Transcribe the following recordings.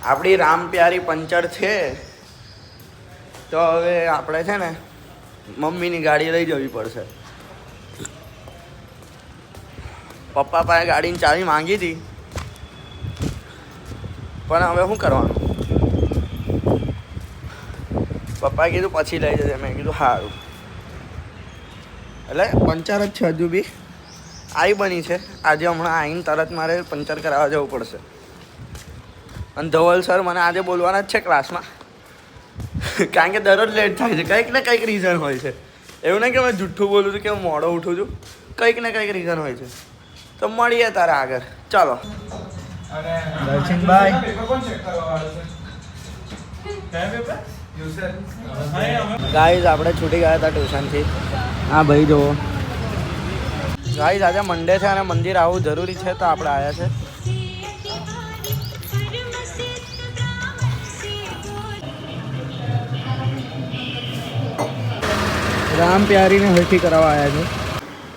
આપણી રામ પ્યારી પંચર છે તો હવે આપણે છે ને મમ્મીની ગાડી લઈ જવી પડશે. પપ્પા પાસે ગાડીની ચાવી માંગી હતી પણ હવે શું કરવાનું. પપ્પાએ કીધું પછી લઈ જજે. મેં કીધું સારું. એટલે પંચર જ છે હજુ બી. આવી બની છે આજે. હમણાં આવીને તરત મારે પંચર કરાવવા જવું પડશે. અને ધવલ સર મને આજે બોલવાના જ છે ક્લાસમાં. કારણ કે દરરોજ લેટ થાય છે. કંઈક ને કંઈક રીઝન હોય છે. એવું નહીં કે હું જુઠ્ઠું બોલું છું કે હું મોડો ઉઠું છું. કંઈક ને કંઈક રીઝન હોય છે. તો મળીએ તારે આગળ. ચાલો. દર્શનભાઈ ગાઈઝ આપણે છૂટી ગયા હતા ટ્યુશનથી. હા ભાઈ જુઓ ગાઈઝ આજે મંડે છે અને મંદિર આવવું જરૂરી છે તો આપણે આવ્યા છે. રામ પ્યારીને હરખી કરાવવા આવ્યા છે.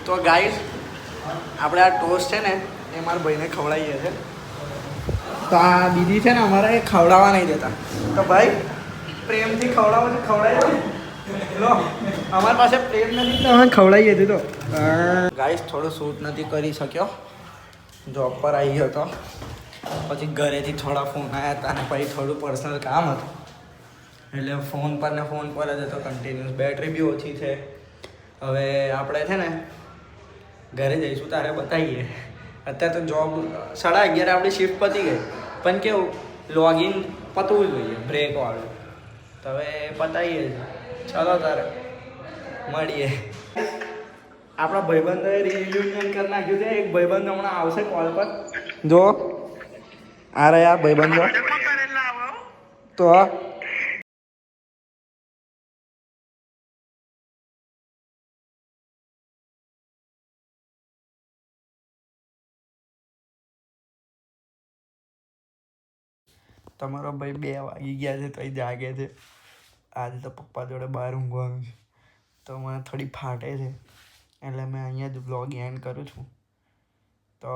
તો ગાઈઝ આપણે આ ટોસ્ટ છે ને એ મારા ભાઈને ખવડાવીએ છે. તો આ દીદી છે ને અમારે ખવડાવવા નહીં દેતા. તો ભાઈ પ્રેમથી ખવડાવો તો ખવડાવી લો. અમારી પાસે પ્રેમ નથી તો અમે ખવડાવીએ છીએ. તો ગાઈઝ થોડું શૂટ નથી કરી શક્યો. જોબ પર આવી ગયો હતો. પછી ઘરેથી થોડા ફોન આવ્યા હતા અને પછી થોડું પર્સનલ કામ હતું એટલે ફોન પર જ હતો કન્ટિન્યુઅસ. બેટરી બી ઓછી છે. હવે આપણે છે ને ઘરે જઈશું તારે બતાવીએ. અત્યારે તો જોબ 11:30 આપણી શિફ્ટ પતી ગઈ પણ કેવું લોગિન પતવું જોઈએ બ્રેકવાળું. તો હવે પતાવીએ. ચાલો તારે મળીએ. આપણા ભાઈબંધોએ રિયુનિયન કરી નાખ્યું છે. એક ભાઈબંધ હમણાં આવશે કોલ પર. જો આ રહ્યા ભાઈબંધો. તો તમારો ભાઈ 2 વાગી ગયા છે તો જાગે છે. આજે તો પપ્પા જોડે બહાર ઊંઘવાનું છે તો મને થોડી ફાટે છે એટલે મેં અહીંયા જ બ્લોગ એન્ડ કરું છું. તો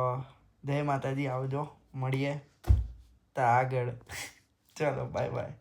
જય માતાજી. આવજો. મળીએ તો આગળ. ચલો બાય બાય.